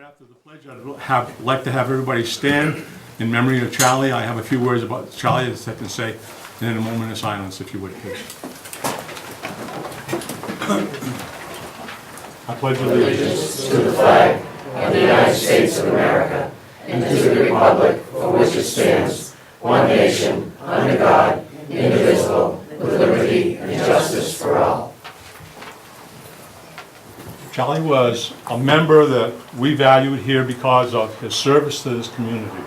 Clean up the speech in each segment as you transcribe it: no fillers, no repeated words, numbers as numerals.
After the pledge, I'd like to have everybody stand in memory of Charlie. I have a few words about Charlie that I can say, and then a moment of silence, if you would, please. I pledge allegiance to the flag of the United States of America and to the republic for which it stands, one nation, under God, indivisible, with liberty and justice for all. Charlie was a member that we valued here because of his service to this community.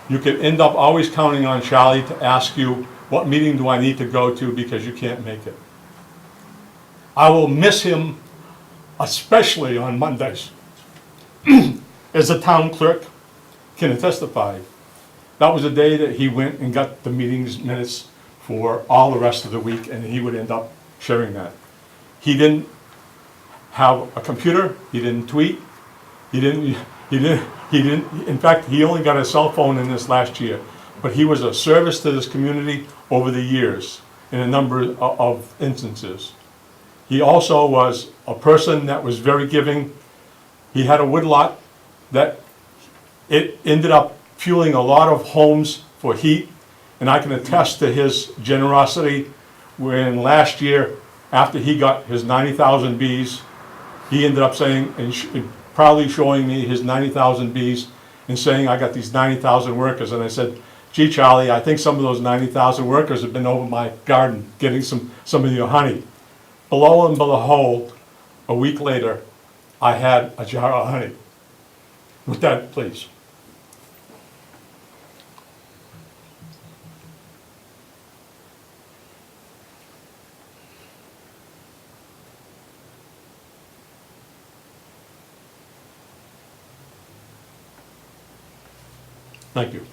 You could end up always counting on Charlie to ask you, what meeting do I need to go to because you can't make it? I will miss him, especially on Mondays. As the town clerk can testify, that was the day that he went and got the meetings minutes for all the rest of the week, and he would end up sharing that. He didn't have a computer, he didn't tweet, in fact, he only got a cell phone in this last year, but he was a service to this community over the years in a number of instances. He also was a person that was very giving. He had a woodlot that it ended up fueling a lot of homes for heat, and I can attest to his generosity when last year, after he got his 90,000 bees, he ended up saying, and proudly showing me his 90,000 bees and saying, I got these 90,000 workers. And I said, gee, Charlie, I think some of those 90,000 workers have been over my garden getting some of your honey. Below and behold, a week later, I had a jar of honey. With that, please. Thank you.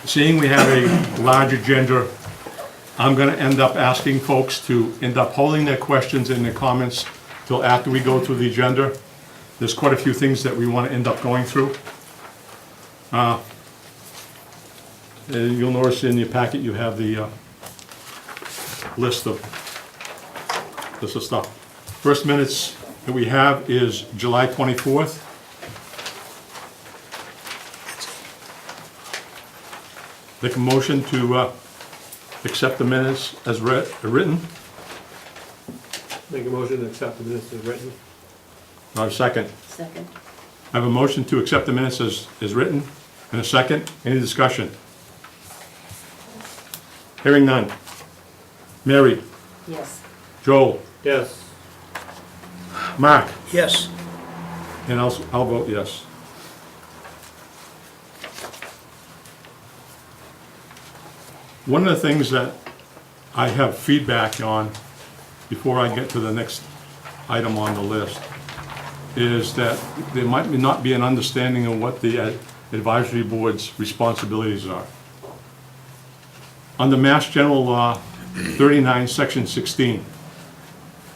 Seeing we have a large agenda, I'm going to end up asking folks to end up holding their questions and their comments till after we go through the agenda. There's quite a few things that we want to end up going through. You'll notice in your packet you have the list of stuff. First minutes that we have is July 24th. Make a motion to accept the minutes as written. Make a motion to accept the minutes as written. I have a second. Second. I have a motion to accept the minutes as written and a second. Any discussion? Hearing none. Mary? Yes. Joel? Yes. Mark? Yes. And I'll vote yes. One of the things that I have feedback on before I get to the next item on the list is that there might not be an understanding of what the advisory board's responsibilities are. Under Mass General Law 39, Section 16,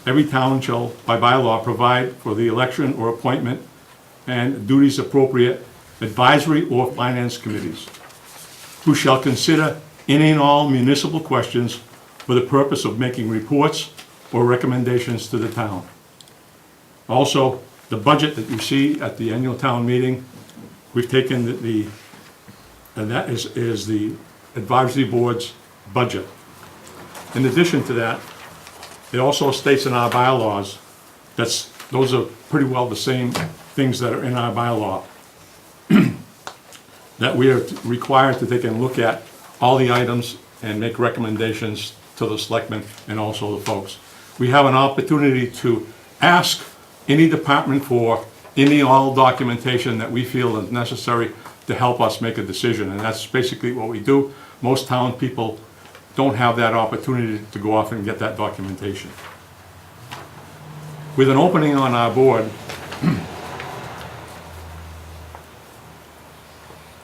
every town shall, by bylaw, provide for the election or appointment and duties appropriate advisory or finance committees, who shall consider any and all municipal questions for the purpose of making reports or recommendations to the town. Also, the budget that you see at the annual town meeting, we've taken and that is the advisory board's budget. In addition to that, it also states in our bylaws, those are pretty well the same things that are in our bylaw, that we are required to take a look at all the items and make recommendations to the selectmen and also the folks. We have an opportunity to ask any department for any all documentation that we feel is necessary to help us make a decision, and that's basically what we do. Most town people don't have that opportunity to go off and get that documentation. With an opening on our board,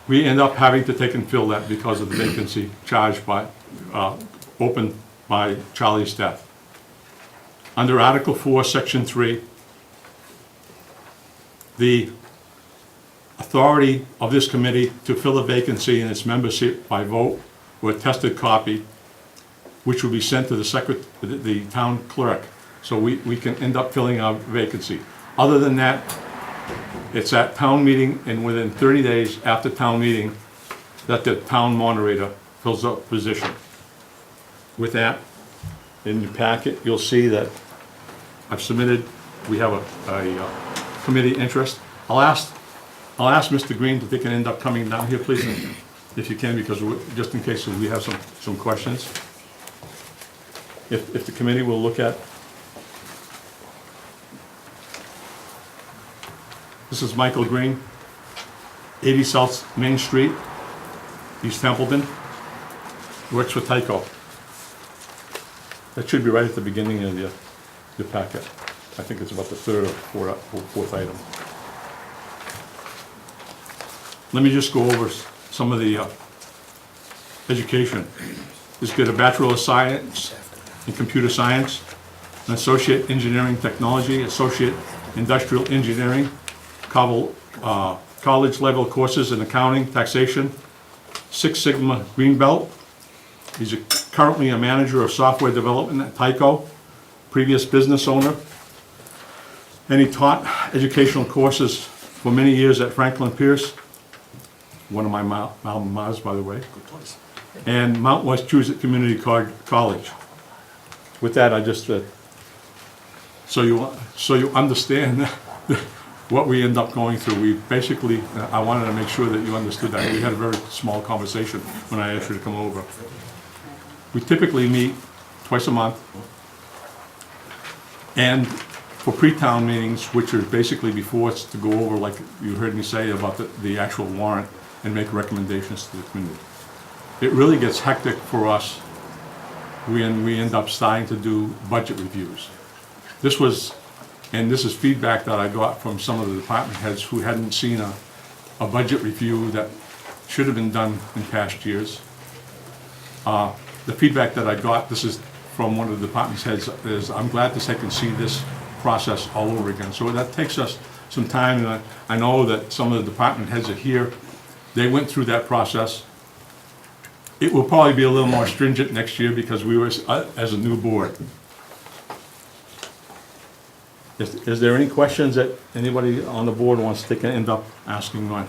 we end up having to take and fill that because of the vacancy charged by, opened by Charlie's death. Under Article 4, Section 3, the authority of this committee to fill a vacancy in its membership by vote or attested copy, which will be sent to the town clerk, so we can end up filling our vacancy. Other than that, it's at town meeting, and within 30 days after town meeting, that the town moderator fills up position. With that, in your packet, you'll see that I've submitted, we have a committee interest. I'll ask Mr. Green if they can end up coming down here, please, if you can, because just in case we have some questions. If the committee will look at. This is Michael Green, 80 South Main Street, East Templeton, works for Tyco. That should be right at the beginning of your packet. I think it's about the third or fourth item. Let me just go over some of the education. He's got a Bachelor of Science in Computer Science, an Associate Engineering Technology, Associate Industrial Engineering, college level courses in accounting, taxation, Six Sigma Green Belt. He's currently a manager of software development at Tyco, previous business owner. And he taught educational courses for many years at Franklin Pierce, one of my alma maters, by the way, and Mount Westchusett Community College. With that, I just, so you understand what we end up going through. We basically, I wanted to make sure that you understood that. We had a very small conversation when I asked you to come over. We typically meet twice a month, and for pre-town meetings, which are basically before it's to go over, like you heard me say, about the actual warrant and make recommendations to the community. It really gets hectic for us when we end up starting to do budget reviews. This is feedback that I got from some of the department heads who hadn't seen a budget review that should have been done in past years. The feedback that I got, this is from one of the department heads, is I'm glad to say I can see this process all over again. So that takes us some time, and I know that some of the department heads are here. They went through that process. It will probably be a little more stringent next year because we were, as a new board. Is there any questions that anybody on the board wants to end up asking Mike?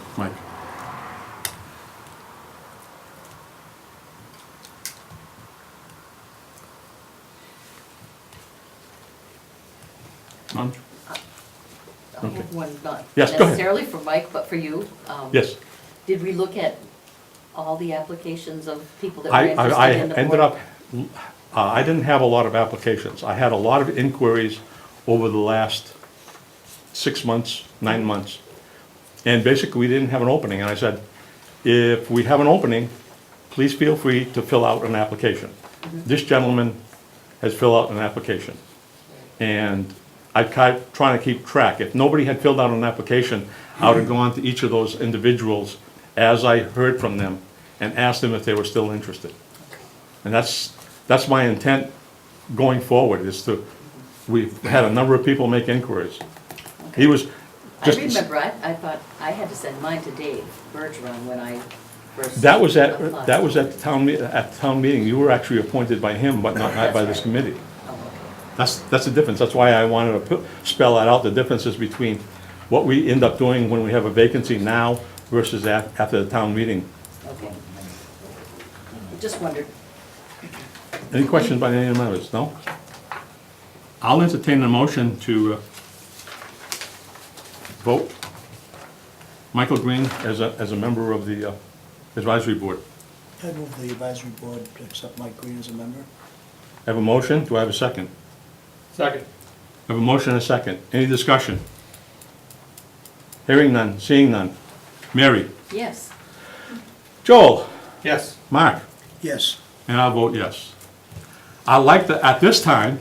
None? I have one, not Yes, go ahead. necessarily for Mike, but for you. Yes. Did we look at all the applications of people that were I interested in the board? ended up, I didn't have a lot of applications. I had a lot of inquiries over the last 6 months, 9 months. And basically, we didn't have an opening. And I said, if we have an opening, please feel free to fill out an application. This gentleman has filled out an application. And I kept trying to keep track. If nobody had filled out an application, I would have gone to each of those individuals as I heard from them and asked them if they were still interested. And that's my intent going forward, is to, we've had a number of people make inquiries. He was just. I remember, I thought I had to send mine to Dave Bergeron when I first. That was applied. at the town meeting. You were actually appointed by him, but not by this committee. Oh, okay. That's the difference. That's why I wanted to spell that out, the differences between what we end up doing when we have a vacancy now versus after the town meeting. Okay. Just wondered. Any questions by any of the members? No? I'll entertain a motion to vote Michael Green as a member of the advisory board. I move the advisory board to accept Mike Green as a member. I have a motion. Do I have a second? Second. I have a motion and a second. Any discussion? Hearing none, seeing none. Mary? Yes. Joel? Yes. Mark? Yes. And I'll vote yes. I like that at this time,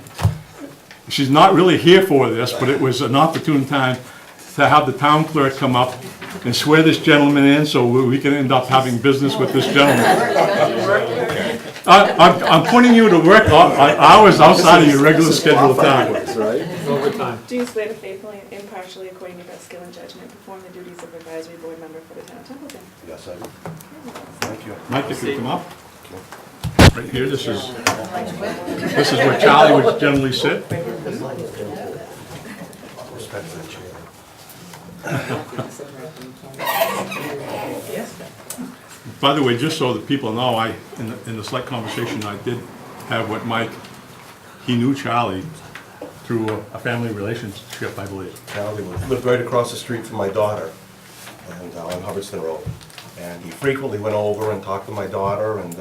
she's not really here for this, but it was an opportune time to have the town clerk come up and swear this gentleman in so we can end up having business with this gentleman. I'm putting you to work hours outside of your regular scheduled time. Overtime. Do you swear to faithfully and impartially, according to your best skill and judgment, perform the duties of advisory board member for the town of Templeton? Yes, I do. Thank you. Mike, if you come up. Right here, this is where Charlie would generally sit. By the way, just so that people know, in the select conversation I did have with Mike, he knew Charlie through a family relationship, I believe. Charlie lived right across the street from my daughter, and on Hubbardston Road. And he frequently went over and talked to my daughter, and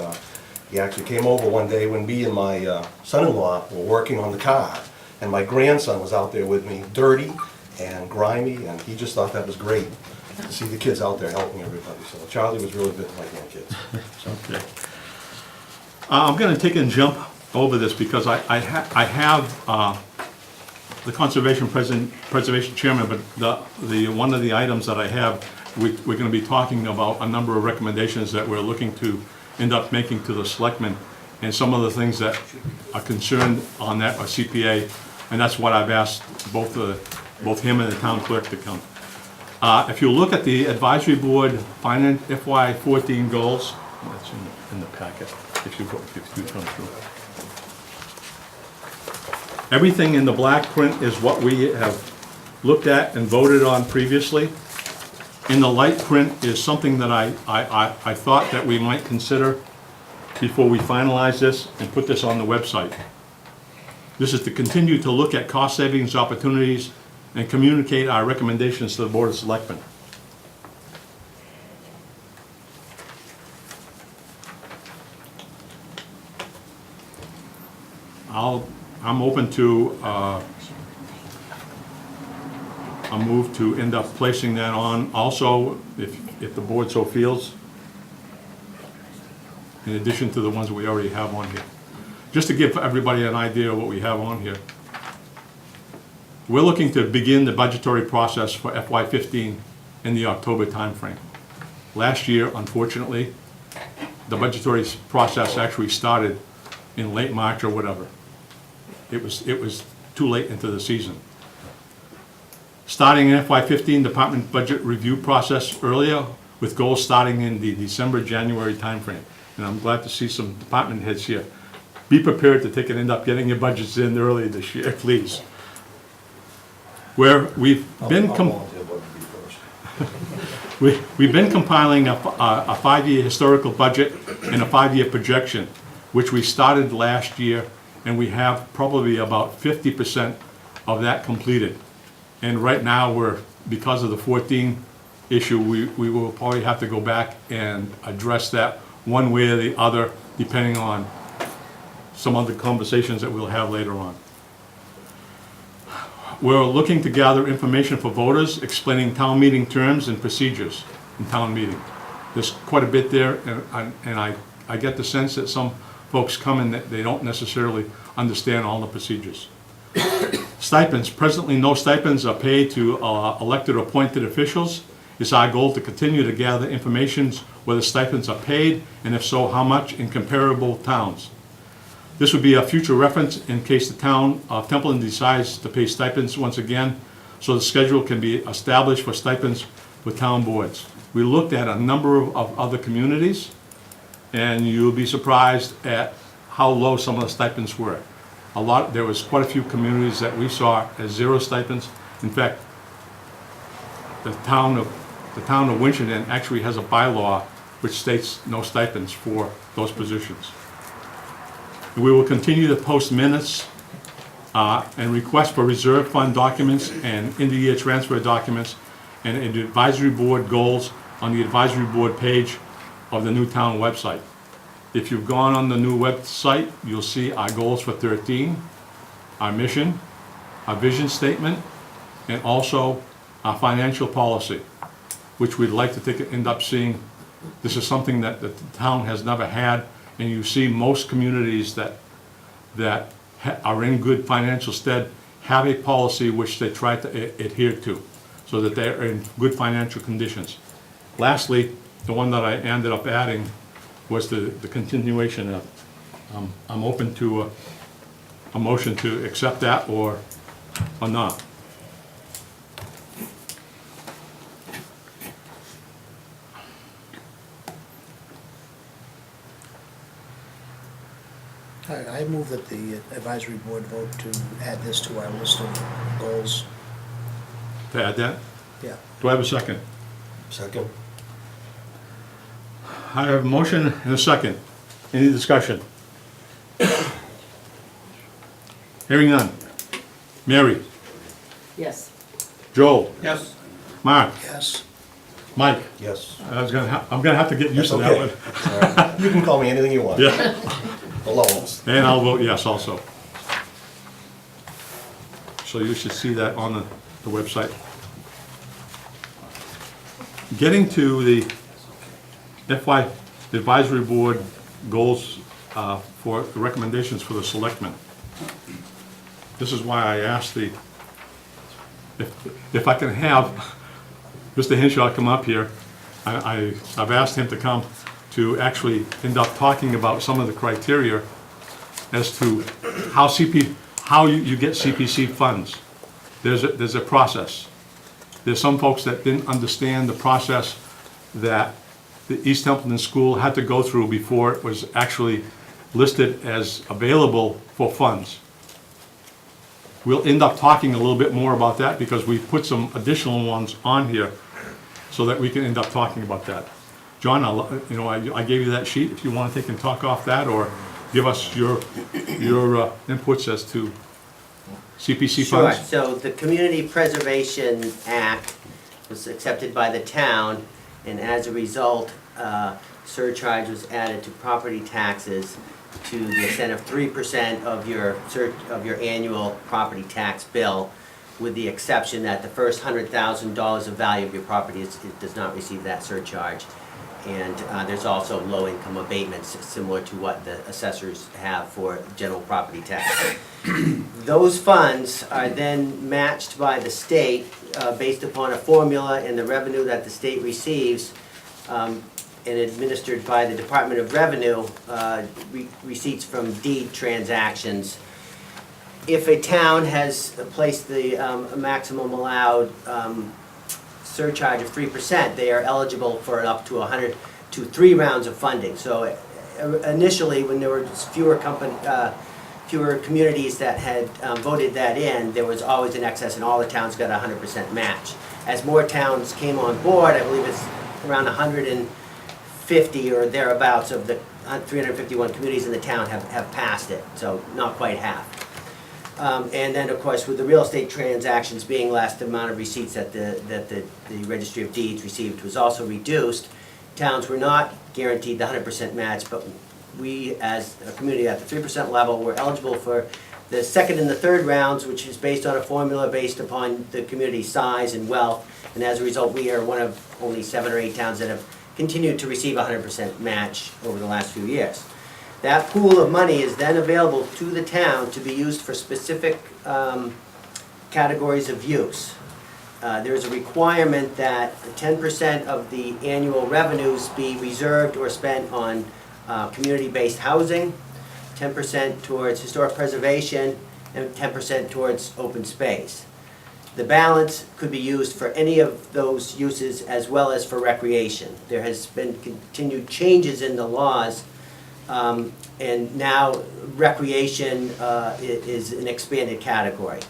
he actually came over one day when me and my son-in-law were working on the car, and my grandson was out there with me, dirty and grimy, and he just thought that was great to see the kids out there helping everybody. So Charlie was really good to my grandkids. Okay. I'm going to take and jump over this because I have the Conservation Preservation Chairman, but the one of the items that I have, we're going to be talking about a number of recommendations that we're looking to end up making to the selectmen, and some of the things that are concerned on that are CPA, and that's what I've asked both him and the town clerk to come. If you look at the advisory board finance FY14 goals, that's in the packet. If you come through. Everything in the black print is what we have looked at and voted on previously. In the light print is something that I thought that we might consider before we finalize this and put this on the website. This is to continue to look at cost savings opportunities and communicate our recommendations to the Board of Selectmen. I'm open to a move to end up placing that on also, if the board so feels, in addition to the ones we already have on here. Just to give everybody an idea of what we have on here. We're looking to begin the budgetary process for FY15 in the October timeframe. Last year, unfortunately, the budgetary process actually started in late March or whatever. It was too late into the season. Starting in FY15 department budget review process earlier, with goals starting in the December-January timeframe. And I'm glad to see some department heads here. Be prepared to take and end up getting your budgets in early this year, please. Where we've been we've been compiling a 5-year historical budget and a 5-year projection, which we started last year, and we have probably about 50% of that completed. And right now, because of the 14 issue, we will probably have to go back and address that one way or the other, depending on some other conversations that we'll have later on. We're looking to gather information for voters, explaining town meeting terms and procedures in town meeting. There's quite a bit there, and I get the sense that some folks come and they don't necessarily understand all the procedures. Stipends. Presently, no stipends are paid to elected or appointed officials. It's our goal to continue to gather information whether stipends are paid, and if so, how much in comparable towns. This would be a future reference in case the town of Templeton decides to pay stipends once again, so the schedule can be established for stipends with town boards. We looked at a number of other communities, and you'll be surprised at how low some of the stipends were. There was quite a few communities that we saw as 0 stipends. In fact, the town of Winchendon actually has a bylaw which states no stipends for those positions. We will continue to post minutes and request for reserve fund documents and end-of-year transfer documents and advisory board goals on the advisory board page of the new town website. If you've gone on the new website, you'll see our goals for 13, our mission, our vision statement, and also our financial policy, which we'd like to end up seeing. This is something that the town has never had, and you see most communities that are in good financial stead have a policy which they try to adhere to, so that they're in good financial conditions. Lastly, the one that I ended up adding was the continuation of, I'm open to a motion to accept that or not. I move that the advisory board vote to add this to our list of goals. To add that? Yeah. Do I have a second? Second? I have a motion and a second. Any discussion? Hearing none. Mary? Yes. Joel? Yes. Mark? Yes. Mike? Yes. I'm gonna have to get used That's to that okay. one. All right. You can call me anything you want. Yeah, Almost. and I'll vote yes also. So you should see that on the website. Getting to the FY Advisory Board goals for the recommendations for the selectmen. This is why I asked if I can have Mr. Henshaw come up here. I've asked him to come to actually end up talking about some of the criteria as to how you get CPC funds. There's a process. There's some folks that didn't understand the process that the East Templeton School had to go through before it was actually listed as available for funds. We'll end up talking a little bit more about that because we've put some additional ones on here so that we can end up talking about that. John, I gave you that sheet. If you want to take and talk off that or give us your inputs as to CPC Sure, funds. so the Community Preservation Act was accepted by the town, and as a result, surcharge was added to property taxes to the extent of 3% of your annual property tax bill, with the exception that the first $100,000 of value of your property it does not receive that surcharge. And there's also low-income abatements, similar to what the assessors have for general property tax. Those funds are then matched by the state based upon a formula, and the revenue that the state receives and administered by the Department of Revenue, receipts from deed transactions. If a town has placed the maximum allowed surcharge of 3%, they are eligible for up to 100 to 3 rounds of funding. So initially, when there were fewer communities that had voted that in, there was always an excess and all the towns got a 100% match. As more towns came on board, I believe it's around 150 or thereabouts of the 351 communities in the town have passed it, so not quite half. And then, of course, with the real estate transactions being less, the amount of receipts that the Registry of Deeds received was also reduced. Towns were not guaranteed the 100% match, but we, as a community at the 3% level, were eligible for the second and the third rounds, which is based on a formula based upon the community size and wealth. And as a result, we are one of only 7 or 8 towns that have continued to receive a 100% match over the last few years. That pool of money is then available to the town to be used for specific categories of use. There is a requirement that 10% of the annual revenues be reserved or spent on community-based housing, 10% towards historic preservation, and 10% towards open space. The balance could be used for any of those uses as well as for recreation. There has been continued changes in the laws, and now recreation is an expanded category.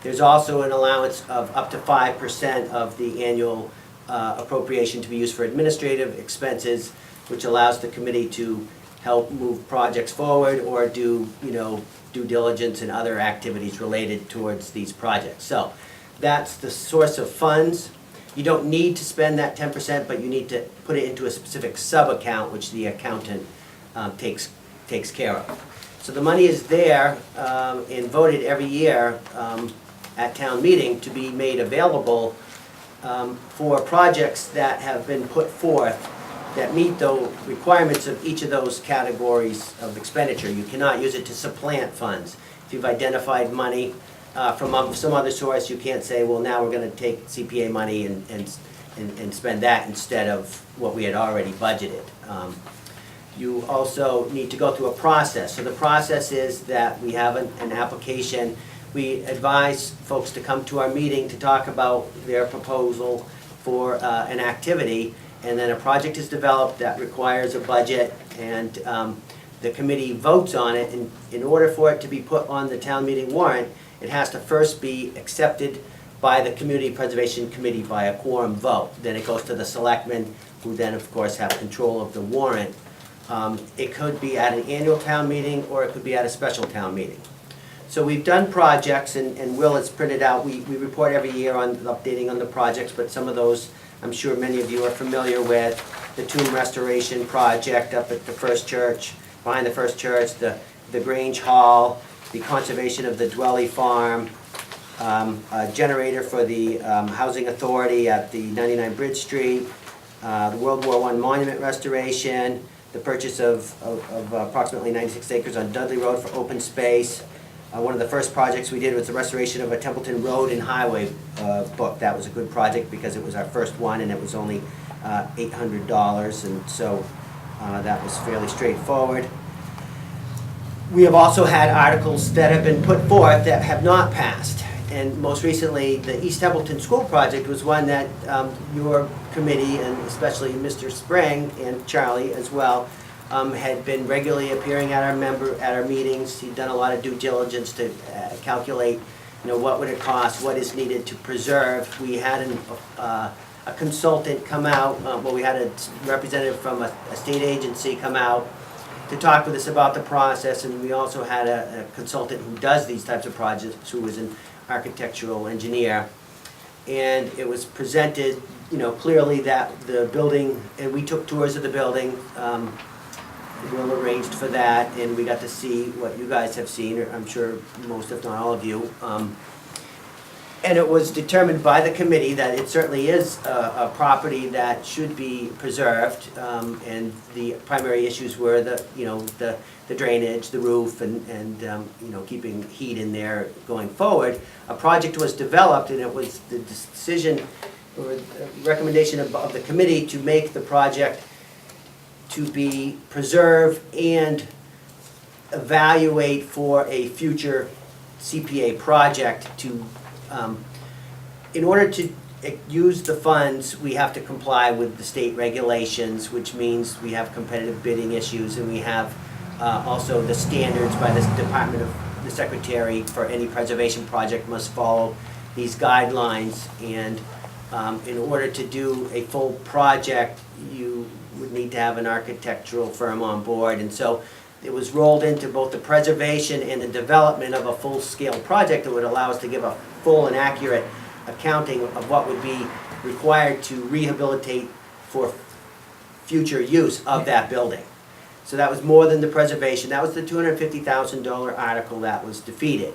There's also an allowance of up to 5% of the annual appropriation to be used for administrative expenses, which allows the committee to help move projects forward or do due diligence and other activities related towards these projects. So that's the source of funds. You don't need to spend that 10%, but you need to put it into a specific sub-account, which the accountant takes care of. So the money is there and voted every year at town meeting to be made available for projects that have been put forth that meet the requirements of each of those categories of expenditure. You cannot use it to supplant funds. If you've identified money from some other source, you can't say, well, now we're going to take CPA money and spend that instead of what we had already budgeted. You also need to go through a process. So the process is that we have an application. We advise folks to come to our meeting to talk about their proposal for an activity, and then a project is developed that requires a budget, and the committee votes on it, and in order for it to be put on the town meeting warrant, it has to first be accepted by the Community Preservation Committee by a quorum vote. Then it goes to the selectmen, who then, of course, have control of the warrant. It could be at an annual town meeting, or it could be at a special town meeting. So we've done projects, and Will has printed out, we report every year on updating on the projects, but some of those, I'm sure many of you are familiar with. The tomb restoration project up at the First Church, behind the First Church, the Grange Hall, the conservation of the Dwelly Farm, a generator for the Housing Authority at the 99 Bridge Street, the World War I monument restoration, the purchase of approximately 96 acres on Dudley Road for open space. One of the first projects we did was the restoration of a Templeton Road and Highway book. That was a good project because it was our first one, and it was only $800, and so that was fairly straightforward. We have also had articles that have been put forth that have not passed. And most recently, the East Templeton School Project was one that your committee, and especially Mr. Spring and Charlie as well, had been regularly appearing at our meetings. He'd done a lot of due diligence to calculate, what would it cost, what is needed to preserve. We had a consultant come out, we had a representative from a state agency come out to talk with us about the process, and we also had a consultant who does these types of projects, who was an architectural engineer. And it was presented, clearly that the building, and we took tours of the building, Will arranged for that, and we got to see what you guys have seen, or I'm sure most, if not all of you. And it was determined by the committee that it certainly is a property that should be preserved, and the primary issues were the drainage, the roof, and keeping heat in there going forward. A project was developed, and it was the decision or recommendation of the committee to make the project to be preserved and evaluate for a future CPA project to, in order to use the funds, we have to comply with the state regulations, which means we have competitive bidding issues, and we have also the standards by the Department of the Secretary for any preservation project must follow these guidelines. And in order to do a full project, you would need to have an architectural firm on board. And so it was rolled into both the preservation and the development of a full-scale project that would allow us to give a full and accurate accounting of what would be required to rehabilitate for future use of that building. So that was more than the preservation. That was the $250,000 article that was defeated.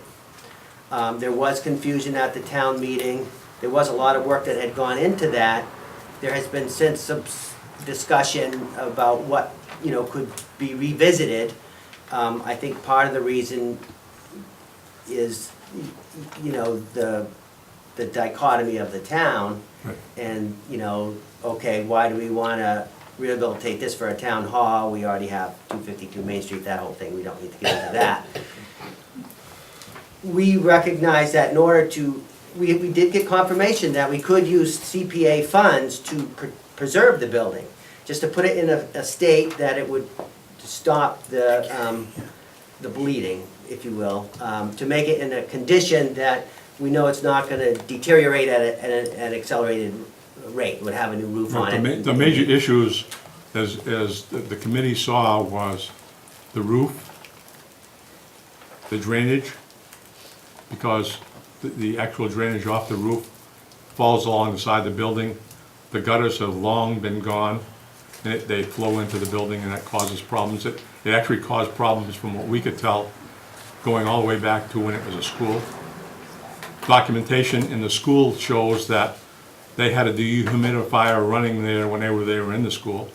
There was confusion at the town meeting. There was a lot of work that had gone into that. There has been since some discussion about what could be revisited. I think part of the reason is the dichotomy of the town. Right. And okay, why do we want to rehabilitate this for a town hall? We already have 252 Main Street, that whole thing. We don't need to get into that. We recognize that in order to, we did get confirmation that we could use CPA funds to preserve the building, just to put it in a state that it would stop the bleeding, if you will, to make it in a condition that we know it's not going to deteriorate at an accelerated rate, would have a new roof on it. The major issues, as the committee saw, was the roof, the drainage, because the actual drainage off the roof falls along the side of the building. The gutters have long been gone, and they flow into the building, and that causes problems. It actually caused problems from what we could tell, going all the way back to when it was a school. Documentation in the school shows that they had a dehumidifier running there when they were in the school.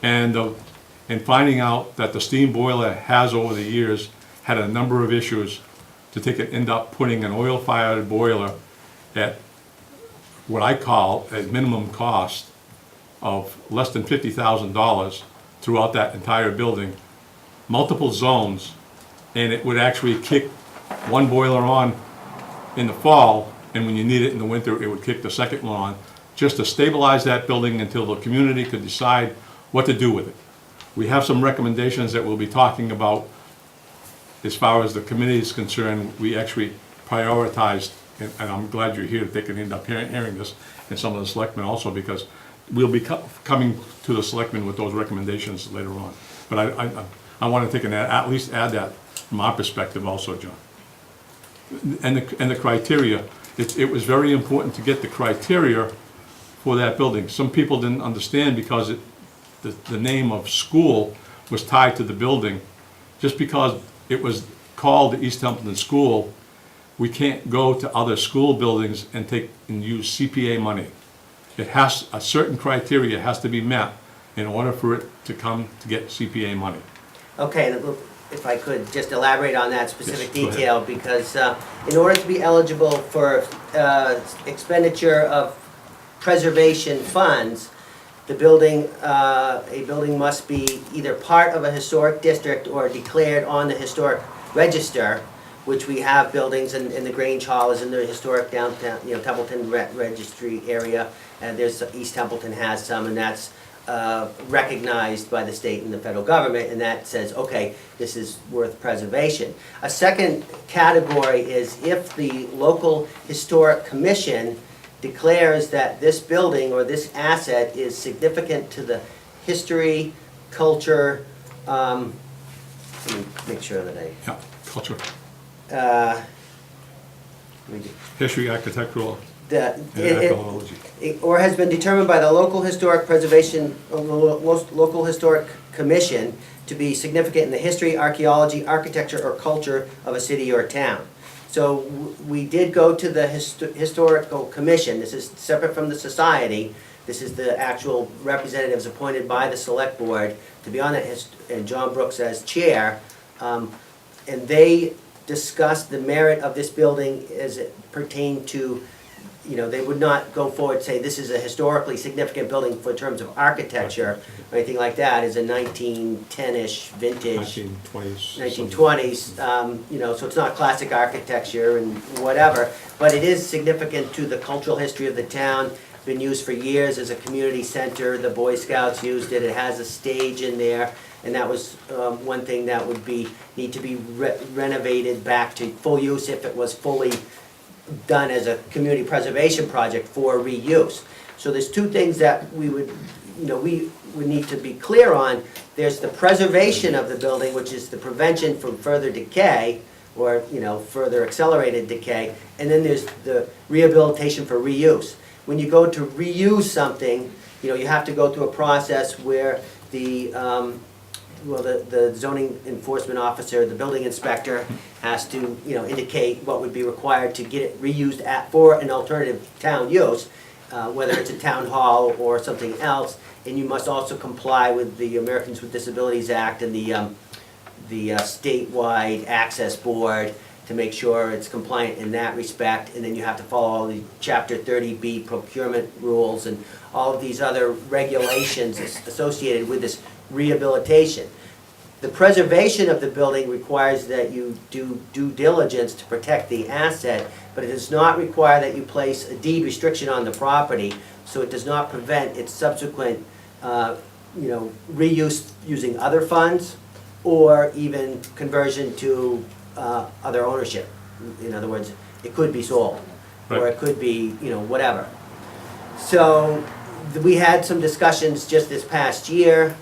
And finding out that the steam boiler has over the years had a number of issues to end up putting an oil-fired boiler at what I call a minimum cost of less than $50,000 throughout that entire building, multiple zones, and it would actually kick one boiler on in the fall, and when you need it in the winter, it would kick the second one on, just to stabilize that building until the community could decide what to do with it. We have some recommendations that we'll be talking about. As far as the committee is concerned, we actually prioritized, and I'm glad you're here, that they can end up hearing this, and some of the selectmen also, because we'll be coming to the selectmen with those recommendations later on. But I want to take at least add that from our perspective also, John. And the criteria, it was very important to get the criteria for that building. Some people didn't understand because the name of school was tied to the building. Just because it was called the East Templeton School, we can't go to other school buildings and use CPA money. A certain criteria has to be met in order for it to get CPA money. Okay, and if I could just elaborate on that specific Yes, go ahead. detail, because in order to be eligible for expenditure of preservation funds, a building must be either part of a historic district or declared on the historic register, which we have buildings, and the Grange Hall is in the historic downtown, Templeton registry area, and East Templeton has some, and that's recognized by the state and the federal government, and that says, okay, this is worth preservation. A second category is if the local historic commission declares that this building or this asset is significant to the history, culture, let me make sure that Yeah, culture, let me do- history, architectural, the- and it- archaeology. or has been determined by the local historic preservation, local historic commission to be significant in the history, archaeology, architecture, or culture of a city or town. So we did go to the historical commission. This is separate from the society. This is the actual representatives appointed by the select board to be on it, and John Brooks as chair. And they discussed the merit of this building as it pertained to, they would not go forward and say this is a historically significant building for terms of architecture or anything like that. It's a 1910-ish vintage. 1920s. 1920s, so it's not classic architecture and whatever, but it is significant to the cultural history of the town. Been used for years as a community center. The Boy Scouts used it. It has a stage in there, and that was one thing that would need to be renovated back to full use if it was fully done as a community preservation project for reuse. So there's two things that we would need to be clear on. There's the preservation of the building, which is the prevention from further decay or, further accelerated decay. And then there's the rehabilitation for reuse. When you go to reuse something, you have to go through a process where the zoning enforcement officer, the building inspector, has to, indicate what would be required to get it reused for an alternative town use, whether it's a town hall or something else. And you must also comply with the Americans with Disabilities Act and the statewide access board to make sure it's compliant in that respect. And then you have to follow all the Chapter 30B procurement rules and all of these other regulations associated with this rehabilitation. The preservation of the building requires that you do due diligence to protect the asset, but it does not require that you place a deed restriction on the property, so it does not prevent its subsequent, reuse using other funds or even conversion to other ownership. In other words, it could be sold, or Right. it could be, whatever. So we had some discussions just this past year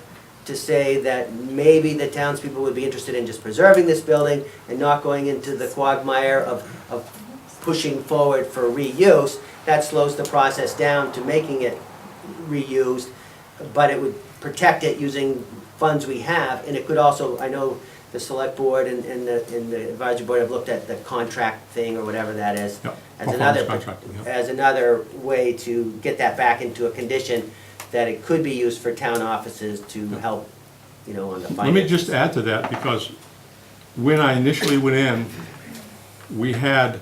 to say that maybe the townspeople would be interested in just preserving this building and not going into the quagmire of pushing forward for reuse. That slows the process down to making it reused, but it would protect it using funds we have, and it could also, I know the select board and the advisory board have looked at the contract thing or whatever that is. Yep, As performance another, contracting, yep. as another way to get that back into a condition that it could be used for town offices to help, on the finances. Let me just add to that, because when I initially went in, we had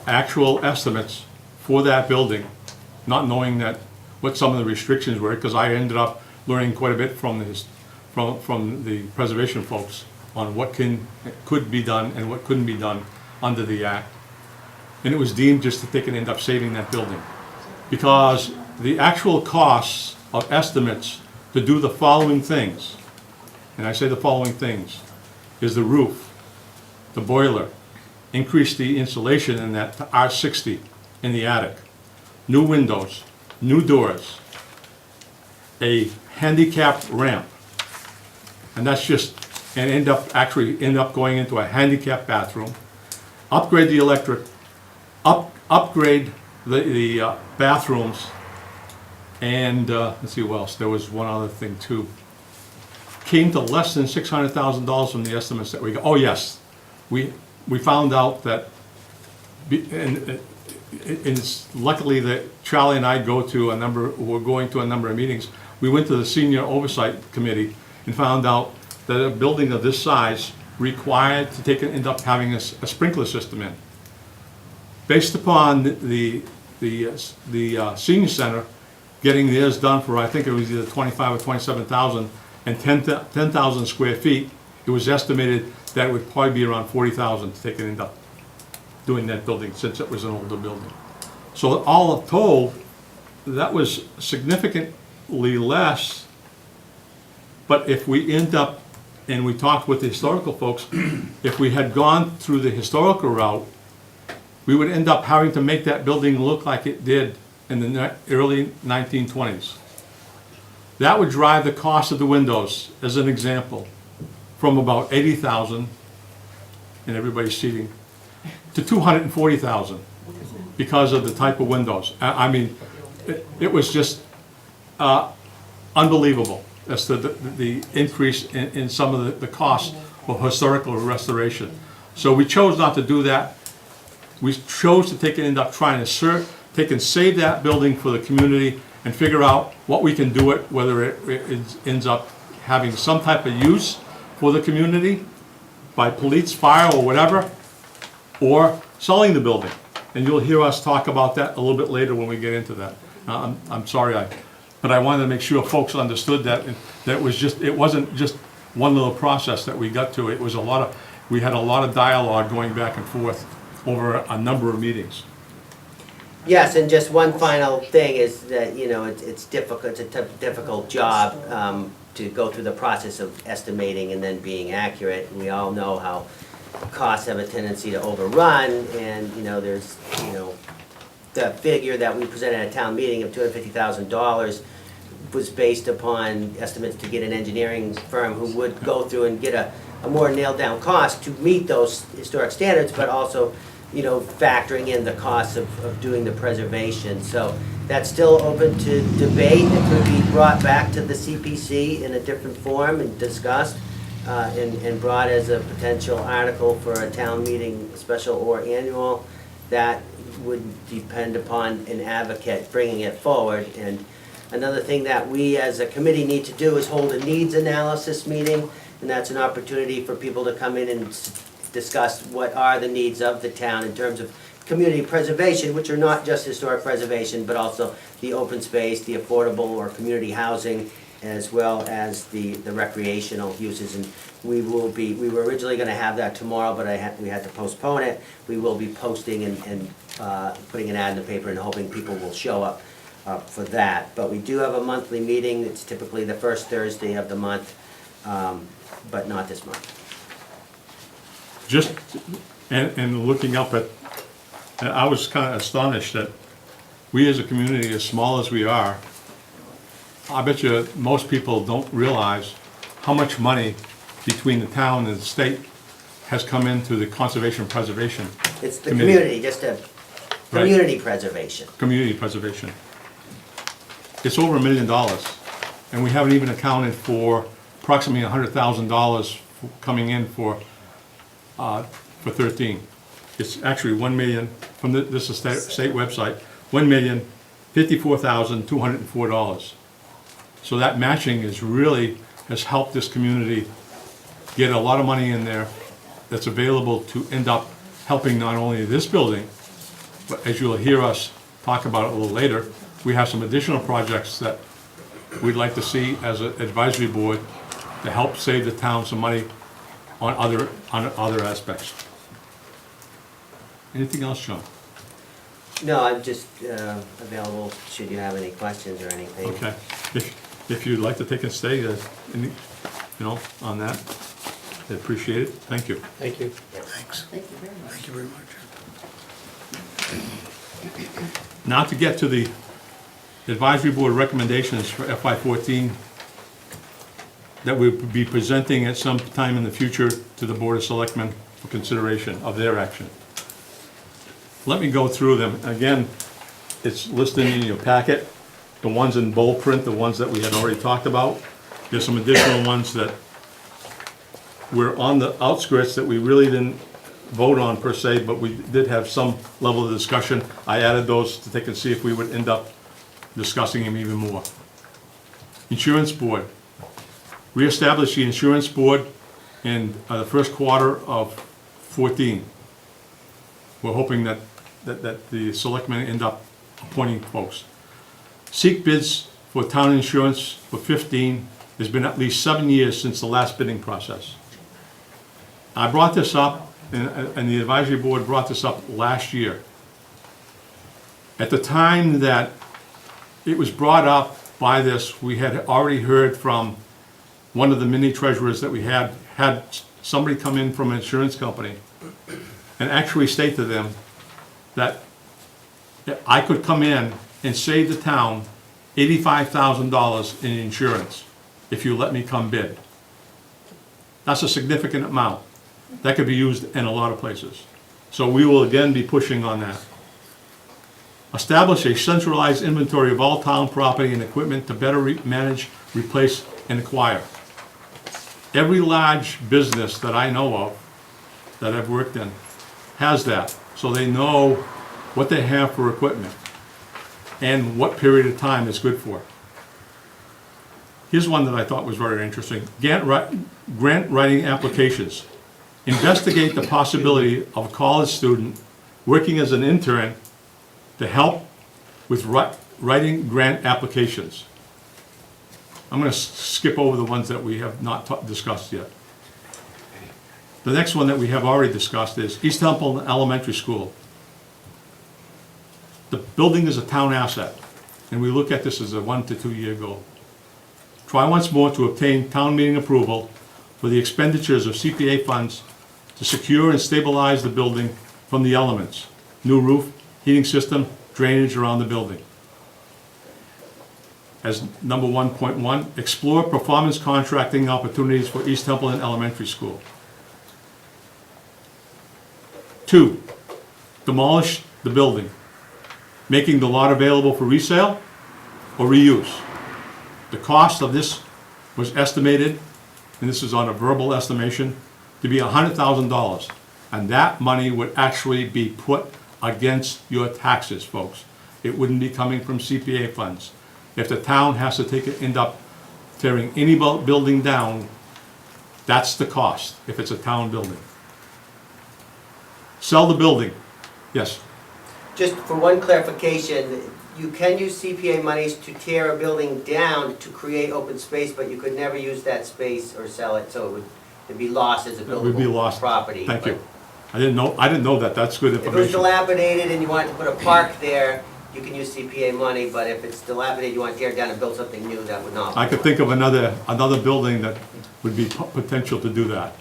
actual estimates for that building, not knowing what some of the restrictions were, because I ended up learning quite a bit from the preservation folks on what could be done and what couldn't be done under the act. And it was deemed just that they can end up saving that building. Because the actual costs of estimates to do the following things: and I say the following things, is the roof, the boiler, increase the insulation in that to R60 in the attic, new windows, new doors, a handicapped ramp, and that's just, and end up going into a handicapped bathroom, upgrade the electric, upgrade the bathrooms, and let's see what else, there was one other thing too. Came to less than $600,000 from the estimates that we got. Oh yes, we found out that, and it's luckily that Charlie and I we're going to a number of meetings. We went to the senior oversight committee and found out that a building of this size required to end up having a sprinkler system in. Based upon the senior center getting theirs done for, I think it was either 25 or 27,000 and 10,000 square feet, it was estimated that it would probably be around 40,000 to end up doing that building, since it was an older building. So all told, that was significantly less, but if we end up, and we talked with the historical folks, if we had gone through the historical route, we would end up having to make that building look like it did in the early 1920s. That would drive the cost of the windows, as an example, from about 80,000, and everybody's seating, to 240,000 because of the type of windows. I mean, it was just unbelievable as to the increase in some of the costs for historical restoration. So we chose not to do that. We chose to end up trying to save that building for the community and figure out what we can do it, whether it ends up having some type of use for the community by police, fire, or whatever, or selling the building. And you'll hear us talk about that a little bit later when we get into that. I'm sorry, but I wanted to make sure folks understood that it wasn't just one little process that we got to. It was we had a lot of dialogue going back and forth over a number of meetings. Yes, and just one final thing is that, it's difficult, it's a difficult job to go through the process of estimating and then being accurate. We all know how costs have a tendency to overrun, and, there's, the figure that we presented at a town meeting of $250,000 was based upon estimates to get an engineering firm who would go through and get a more nailed down cost to meet those historic standards, but also factoring in the costs of doing the preservation. So that's still open to debate. It could be brought back to the CPC in a different form and discussed and brought as a potential article for a town meeting, special or annual. That would depend upon an advocate bringing it forward. And another thing that we as a committee need to do is hold a needs analysis meeting, and that's an opportunity for people to come in and discuss what are the needs of the town in terms of community preservation, which are not just historic preservation, but also the open space, the affordable or community housing, as well as the recreational uses. And we were originally going to have that tomorrow, but we had to postpone it. We will be posting and putting an ad in the paper and hoping people will show up for that. But we do have a monthly meeting. It's typically the first Thursday of the month, but not this month. Just, and looking up at, I was kind of astonished that we as a community, as small as we are, I bet you most people don't realize how much money between the town and the state has come into the conservation and preservation. It's the committee. community, just a community preservation. Community preservation. It's over $1 million, and we haven't even accounted for approximately $100,000 coming in for 13. It's actually 1 million, from this is state website, $1,054,204. So that matching has helped this community get a lot of money in there that's available to end up helping not only this building, but as you'll hear us talk about it a little later, we have some additional projects that we'd like to see as an advisory board to help save the town some money on other aspects. Anything else, Sean? No, I'm just available should you have any questions or anything. Okay. If you'd like to take and stay, on that. I appreciate it. Thank you. Thank you. Thanks. Thank you very much. Thank you very much. Now to get to the advisory board recommendations for FY14 that we'll be presenting at some time in the future to the Board of Selectmen for consideration of their action. Let me go through them. Again, it's listed in your packet, the ones in bold print, the ones that we had already talked about. There's some additional ones that were on the outskirts that we really didn't vote on per se, but we did have some level of discussion. I added those to take and see if we would end up discussing them even more. Insurance Board. Reestablish the Insurance Board in the first quarter of 14. We're hoping that the selectmen end up appointing folks. Seek bids for town insurance for 15. It's been at least 7 years since the last bidding process. I brought this up, and the advisory board brought this up last year. At the time that it was brought up by this, we had already heard from one of the mini treasurers that we had somebody come in from an insurance company and actually state to them that I could come in and save the town $85,000 in insurance if you let me come bid. That's a significant amount. That could be used in a lot of places. So we will again be pushing on that. Establish a centralized inventory of all town property and equipment to better manage, replace, and acquire. Every large business that I know of, that I've worked in, has that. So they know what they have for equipment and what period of time it's good for. Here's one that I thought was very interesting. Grant writing applications. Investigate the possibility of a college student working as an intern to help with writing grant applications. I'm going to skip over the ones that we have not discussed yet. The next one that we have already discussed is East Temple Elementary School. The building is a town asset, and we look at this as a 1 to 2 year goal. Try once more to obtain town meeting approval for the expenditures of CPA funds to secure and stabilize the building from the elements. New roof, heating system, drainage around the building. As number 1.1, explore performance contracting opportunities for East Temple Elementary School. 2, demolish the building, making the lot available for resale or reuse. The cost of this was estimated, and this is on a verbal estimation, to be $100,000. And that money would actually be put against your taxes, folks. It wouldn't be coming from CPA funds. If the town has to end up tearing any building down, that's the cost, if it's a town building. Sell the building. Yes, Just for one clarification, you can use CPA monies to tear a building down to create open space, but you could never use that space or sell it, so it'd be lost as a it would be buildable lost. property. Thank you. But I didn't know that. That's good if it was information. dilapidated and you wanted to put a park there, you can use CPA money, but if it's dilapidated, you want to tear it down and build something new, that would not. I could think of another building that would be potential to do that,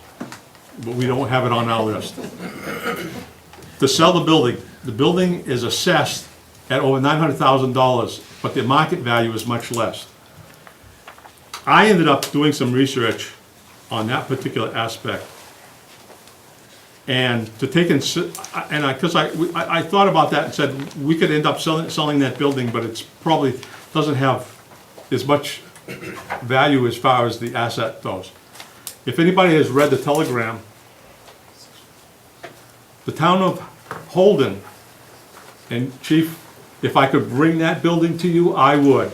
but we don't have it on our list. To sell the building is assessed at over $900,000, but the market value is much less. I ended up doing some research on that particular aspect, and to take because I thought about that and said we could end up selling that building, but it's probably doesn't have as much value as far as the asset goes. If anybody has read the Telegram, the town of Holden, and Chief, if I could bring that building to you, I would.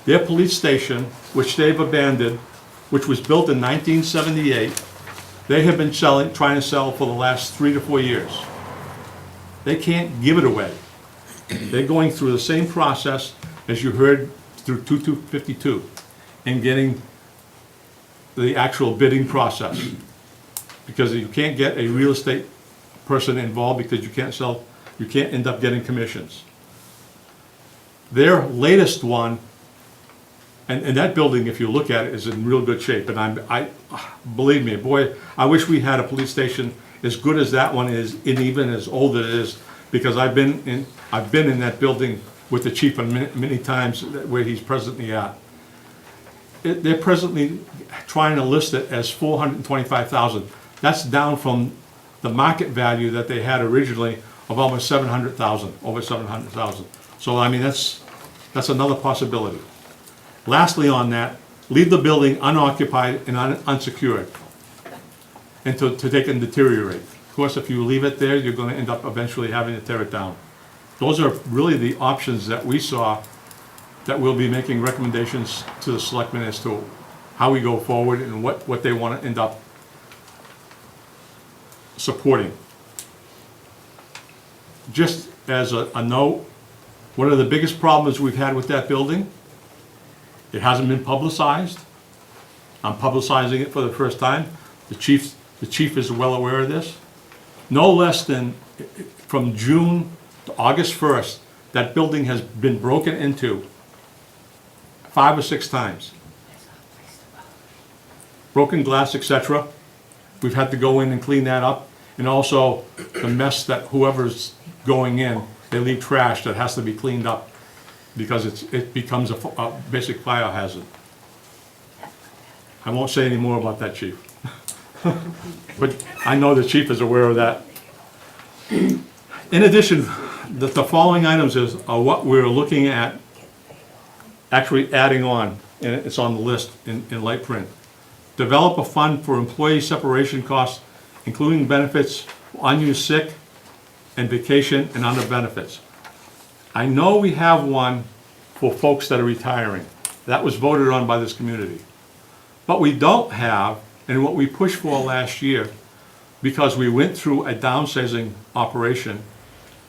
Their police station, which they've abandoned, which was built in 1978, they have been trying to sell for the last 3 to 4 years. They can't give it away. They're going through the same process as you heard through 2252 in getting the actual bidding process. Because you can't get a real estate person involved because you can't end up getting commissions. Their latest one And that building, if you look at it, is in real good shape, and believe me, boy, I wish we had a police station as good as that one is, and even as old as it is, because I've been in that building with the chief many times where he's presently at. They're presently trying to list it as $425,000. That's down from the market value that they had originally of almost $700,000, over $700,000. So I mean, that's another possibility. Lastly on that, leave the building unoccupied and unsecured and to take and deteriorate. Of course, if you leave it there, you're gonna end up eventually having to tear it down. Those are really the options that we saw, that we'll be making recommendations to the selectmen as to how we go forward and what they wanna end up supporting. Just as a note, one of the biggest problems we've had with that building, it hasn't been publicized. I'm publicizing it for the first time. The chief is well aware of this. No less than from June to August 1st, that building has been broken into 5 or 6 times. Broken glass, etc. We've had to go in and clean that up. And also the mess that whoever's going in, they leave trash that has to be cleaned up because it becomes a basic fire hazard. I won't say any more about that, chief. But I know the chief is aware of that. In addition, the following items are what we're looking at actually adding on, and it's on the list in light print. Develop a fund for employee separation costs, including benefits, unused sick, and vacation and other benefits. I know we have one for folks that are retiring. That was voted on by this community. But we don't have, and what we pushed for last year, because we went through a downsizing operation,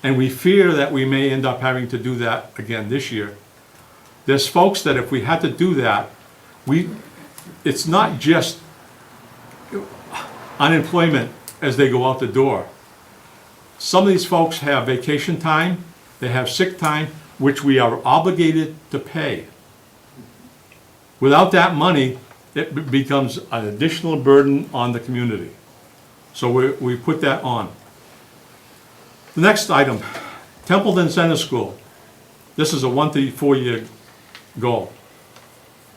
and we fear that we may end up having to do that again this year. There's folks that if we had to do that, it's not just unemployment as they go out the door. Some of these folks have vacation time, they have sick time, which we are obligated to pay. Without that money, it becomes an additional burden on the community. So we put that on. The next item, Templeton Center School. This is a 1 to 4 year goal.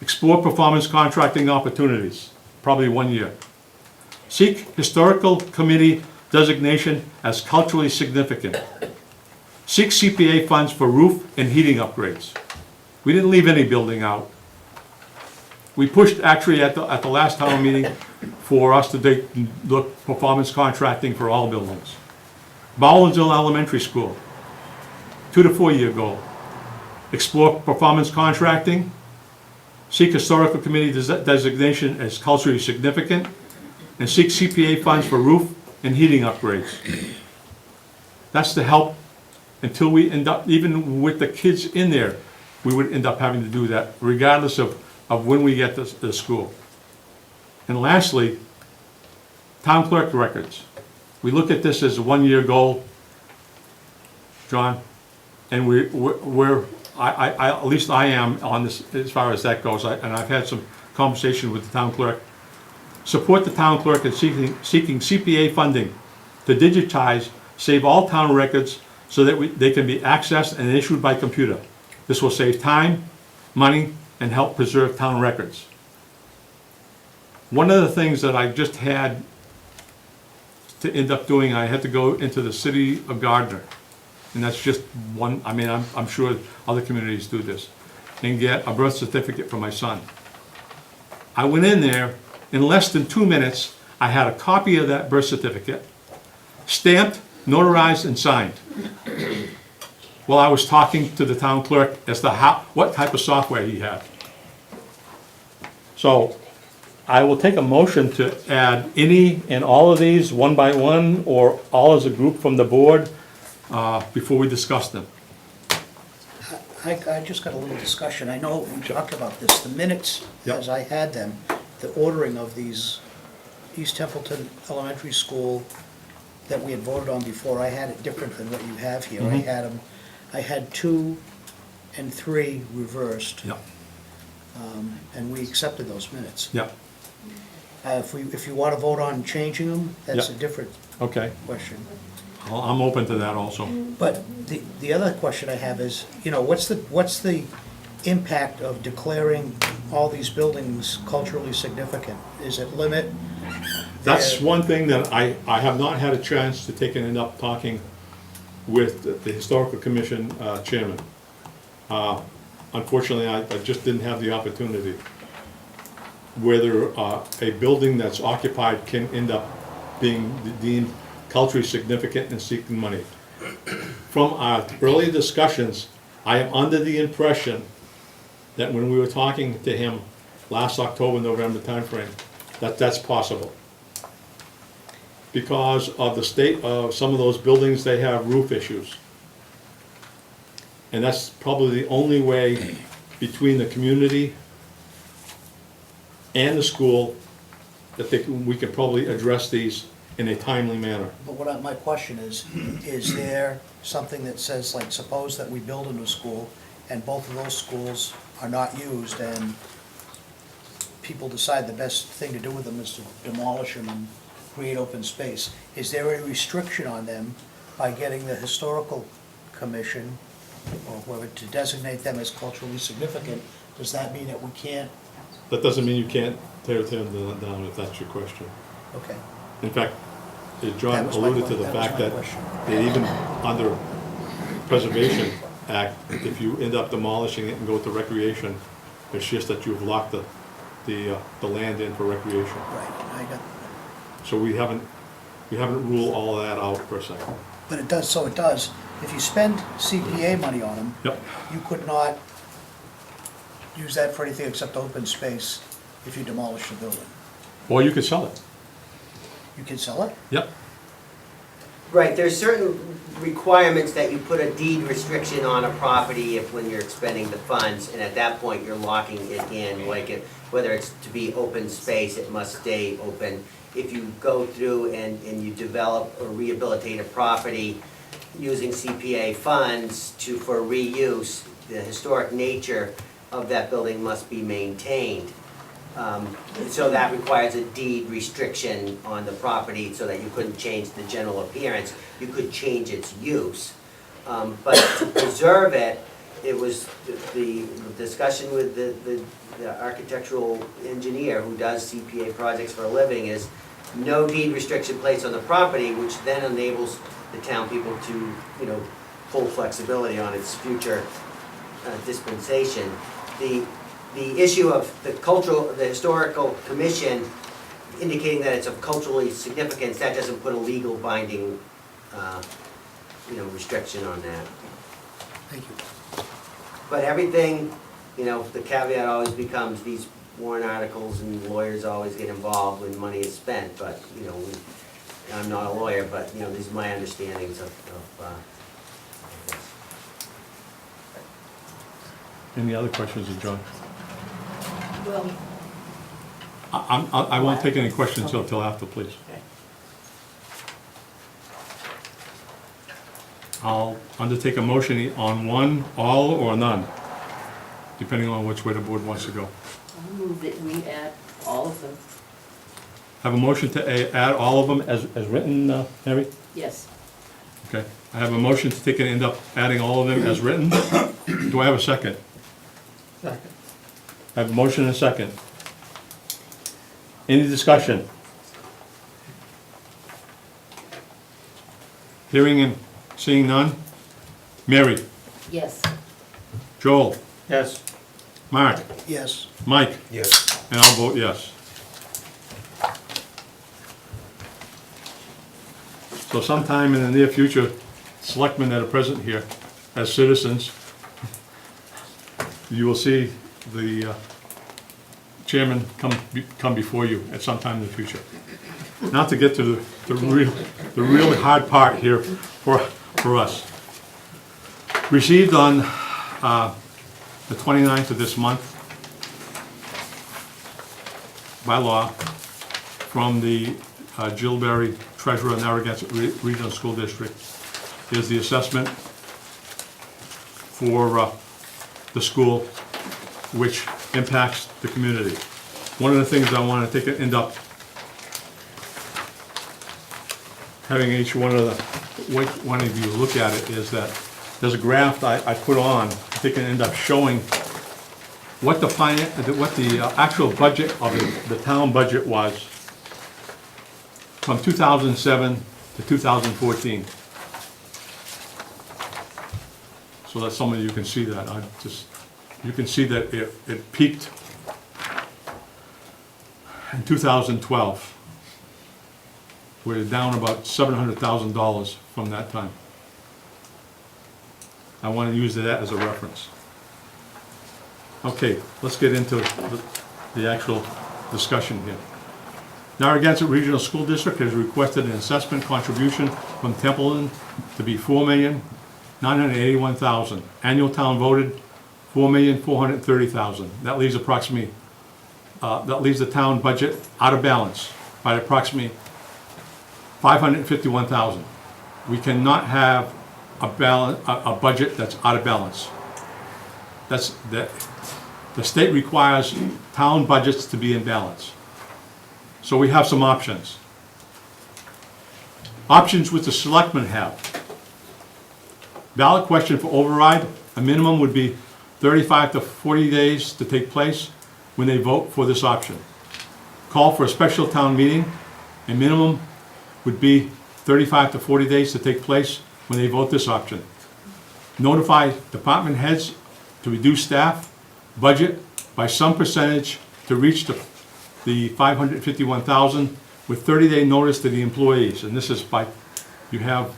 Explore performance contracting opportunities, probably 1 year. Seek historical committee designation as culturally significant. Seek CPA funds for roof and heating upgrades. We didn't leave any building out. We pushed actually at the last town meeting for us to look performance contracting for all buildings. Bowlinsville Elementary School, 2 to 4 year goal. Explore performance contracting. Seek historical committee designation as culturally significant. And seek CPA funds for roof and heating upgrades. That's to help until we end up, even with the kids in there, we would end up having to do that regardless of when we get to the school. And lastly, town clerk records. We look at this as a 1 year goal, John, and at least I am on this as far as that goes, and I've had some conversation with the town clerk. Support the town clerk in seeking CPA funding to digitize, save all town records so that they can be accessed and issued by computer. This will save time, money, and help preserve town records. One of the things that I just had to end up doing, I had to go into the city of Gardner, and that's just one, I mean, I'm sure other communities do this, and get a birth certificate for my son. I went in there, in less than 2 minutes, I had a copy of that birth certificate, stamped, notarized, and signed. While I was talking to the town clerk as to what type of software he had. So I will take a motion to add any and all of these one by one or all as a group from the board before we discuss them. I just got a little discussion. I know we talked about this, the minutes, Yep. as I had them, the ordering of these East Templeton Elementary School that we had voted on before, I had it different than what you have here. I had 2 and 3 reversed. Yeah. and we accepted those minutes. Yeah, If you want to vote on changing them, that's a Yeah. different okay. question. I'm open to that also. But the other question I have is, what's the impact of declaring all these buildings culturally significant? Is it limit? That's their- one thing that I have not had a chance to take and end up talking with the Historical Commission chairman. Unfortunately, I just didn't have the opportunity. Whether a building that's occupied can end up being deemed culturally significant and seeking money. From our early discussions, I am under the impression that when we were talking to him last October, November timeframe, that's possible. Because of the state of some of those buildings, they have roof issues. And that's probably the only way between the community and the school that we can probably address these in a timely manner. But my question is there something that says, like, suppose that we build a new school and both of those schools are not used and people decide the best thing to do with them is to demolish them and create open space. Is there a restriction on them by getting the historical commission or whoever to designate them as culturally significant? Does that mean that we can't? That doesn't mean you can't tear them down if that's your question. Okay. In fact, John That was my alluded to the que- that was fact my that question. they even under Preservation Act, if you end up demolishing it and go to recreation, it's just that you've locked the land in for recreation. Right, I got, So we haven't ruled all of that out per se. but it does, if you spend CPA money on them, Yep, you could not use that for anything except open space if you demolish the building. or you could sell it. You can sell it? Yep, Right, there's certain requirements that you put a deed restriction on a property if, when you're expending the funds, and at that point, you're locking it in, like whether it's to be open space, it must stay open. If you go through and you develop or rehabilitate a property using CPA funds for reuse, the historic nature of that building must be maintained. So that requires a deed restriction on the property so that you couldn't change the general appearance. You could change its use. But to preserve it, it was the discussion with the architectural engineer who does CPA projects for a living is no deed restriction placed on the property, which then enables the town people to, full flexibility on its future dispensation. The issue of the historical commission indicating that it's of culturally significance, that doesn't put a legal binding, restriction on that. Thank you. But everything, the caveat always becomes these warrant articles and lawyers always get involved when money is spent, but, I'm not a lawyer, but, these are my understandings of this. any other questions of John? Well, I won't take any questions until after, please. I'll undertake a motion on one, all, or none, depending on which way the board wants to go. I'll move that we add all of them. Have a motion to add all of them as written, Harry? Yes. Okay. I have a motion to take and end up adding all of them as written. Do I have a second? Second. I have a motion and a second. Any discussion? Hearing and seeing none? Mary? Yes. Joel? Yes. Mark? Yes. Mike? Yes. And I'll vote yes. So sometime in the near future, selectmen that are present here as citizens, you will see the chairman come before you at some time in the future. Now to get to the really hard part here for us. Received on the 29th of this month, by law, from the Jill Berry Treasurer of Narragansett Regional School District, is the assessment for the school, which impacts the community. One of the things I want to end up having each one of you look at it is that there's a graph I put on, I think it end up showing what the actual budget of the town budget was from 2007 to 2014. So that some of you can see that. You can see that it peaked in 2012. We're down about $700,000 from that time. I want to use that as a reference. Okay, let's get into the actual discussion here. Narragansett Regional School District has requested an assessment contribution from Templeton to be $4,981,000. Annual town voted $4,430,000. That leaves approximately, that leaves the town budget out of balance by approximately $551,000. We cannot have a budget that's out of balance. The state requires town budgets to be in balance. So we have some options. Options which the selectmen have. Ballot question for override, a minimum would be 35 to 40 days to take place when they vote for this option. Call for a special town meeting, a minimum would be 35 to 40 days to take place when they vote this option. Notify department heads to reduce staff budget by some percentage to reach the $551,000 with 30-day notice to the employees. And this is by, you have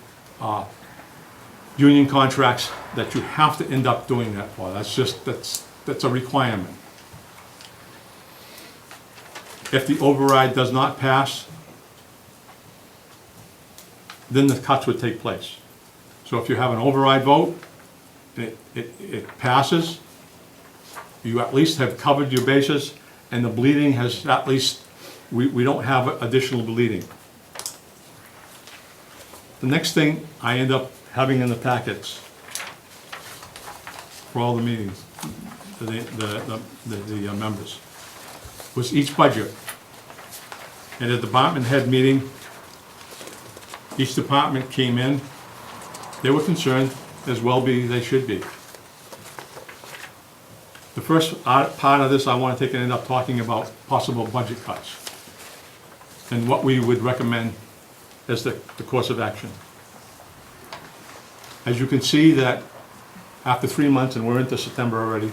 union contracts that you have to end up doing that for. That's a requirement. If the override does not pass, then the cuts would take place. So if you have an override vote, it passes, you at least have covered your bases, and the bleeding has at least, we don't have additional bleeding. The next thing I end up having in the packets for all the meetings, the members, was each budget. At a department head meeting, each department came in, they were concerned, as well be they should be. The first part of this, I want to take and end up talking about possible budget cuts and what we would recommend as the course of action. As you can see that after 3 months, and we're into September already,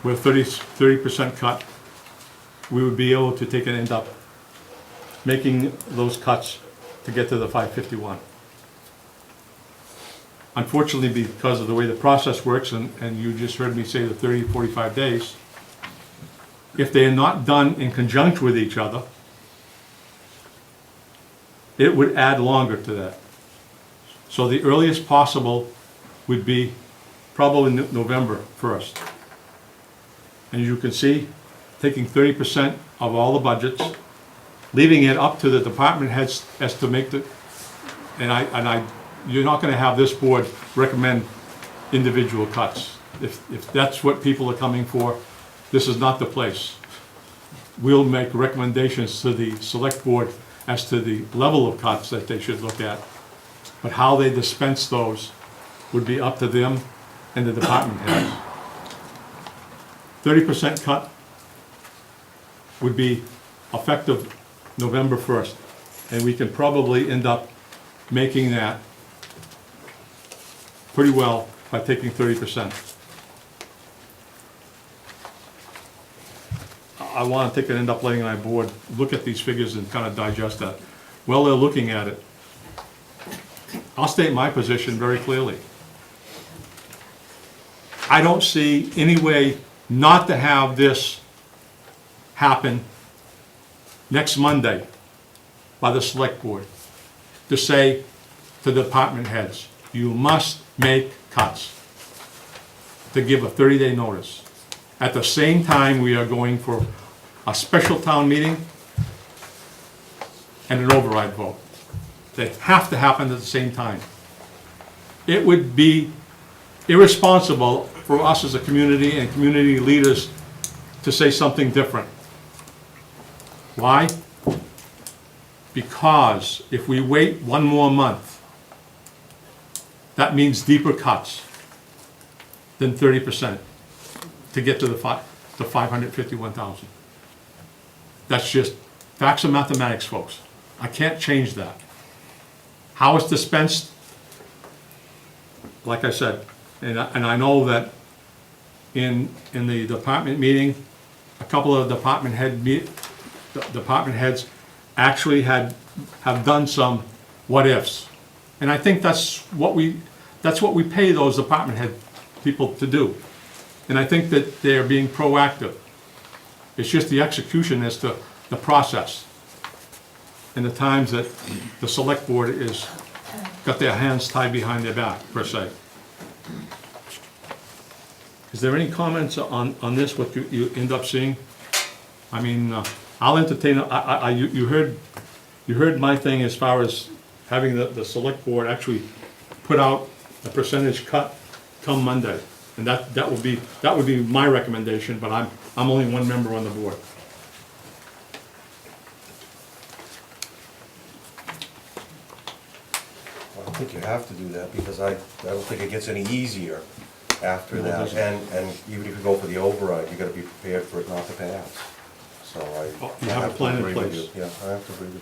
with 30% cut, we would be able to take and end up making those cuts to get to the 551. Unfortunately, because of the way the process works, and you just heard me say the 30 to 45 days, if they are not done in conjunction with each other, it would add longer to that. So the earliest possible would be probably November 1st. And as you can see, taking 30% of all the budgets, leaving it up to the department heads as to make the, you're not going to have this board recommend individual cuts. If that's what people are coming for, this is not the place. We'll make recommendations to the select board as to the level of cuts that they should look at. But how they dispense those would be up to them and the department heads. 30% cut would be effective November 1st. And we can probably end up making that pretty well by taking 30%. I want to take and end up letting my board look at these figures and kind of digest that. While they're looking at it, I'll state my position very clearly. I don't see any way not to have this happen next Monday by the select board to say to the department heads, you must make cuts, to give a 30-day notice. At the same time, we are going for a special town meeting and an override vote. They have to happen at the same time. It would be irresponsible for us as a community and community leaders to say something different. Why? Because if we wait one more month, that means deeper cuts than 30% to get to the 551,000. That's just facts of mathematics, folks. I can't change that. How it's dispensed, like I said, and I know that in the department meeting, a couple of department heads actually have done some what-ifs. And I think that's what we pay those department head people to do. And I think that they're being proactive. It's just the execution as to the process and the times that the select board is got their hands tied behind their back, per se. Is there any comments on this, what you end up seeing? I mean, I'll entertain, you heard my thing as far as having the select board actually put out a percentage cut come Monday. And that would be my recommendation, but I'm only one member on the board. I think you have to do that, because I don't think it gets any easier after No, it that. doesn't. And even if you go for the override, you gotta be prepared for it not to pass. So Oh, I you have a have to plan in agree with place. you. Yeah, I have to agree with you.